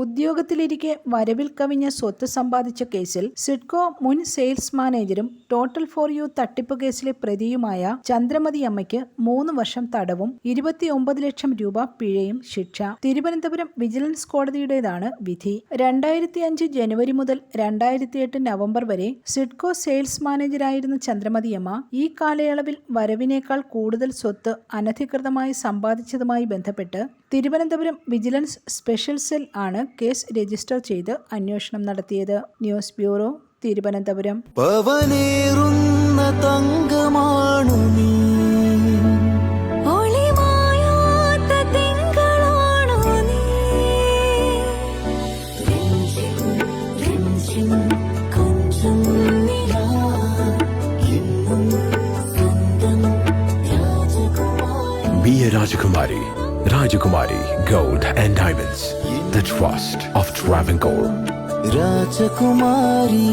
ഉദ്യോഗത്തിലിരിക്കെ വരവിൽ കവിഞ്ഞ സ്വത്ത് സമ്പാദിച്ച കേസിൽ സിഡ്കോ മുൻ സെയിൽസ് മാനേജരും ടോട്ടൽ ഫോർ യു തട്ടിപ്പ് കേസിലെ പ്രതിയുമായ ചന്ദ്രമതി അമ്മയ്ക്ക് 3 വർഷം തടവും 29 ലക്ഷം രൂപ പിഴയും ശിക്ഷ. തിരുവനന്തപുരം വിജിലൻസ് കോടതിയുടേതാണ് വിധി. 2005 ജനുവരി മുതൽ 2008 നവംബർ വരെ സിഡ്കോ സെയിൽസ് മാനേജരായിരുന്ന ചന്ദ്രമതിയമ്മ ഈ കാലയളവിൽ വരവിനേക്കാൾ കൂടുതൽ സ്വത്ത് അനധികൃതമായി സമ്പാദിച്ചതുമായി ബന്ധപ്പെട്ട് തിരുവനന്തപുരം വിജിലൻസ് സ്പെഷ്യൽ സെൽ ആണ് കേസ് രജിസ്റ്റർ ചെയ്ത് അന്വേഷണം നടത്തിയത്. News bureau, Thiruvananthapuram. Be a Rajakumari. Rajakumari Gold and Diamonds. The trust of Travancore. Rajakumari.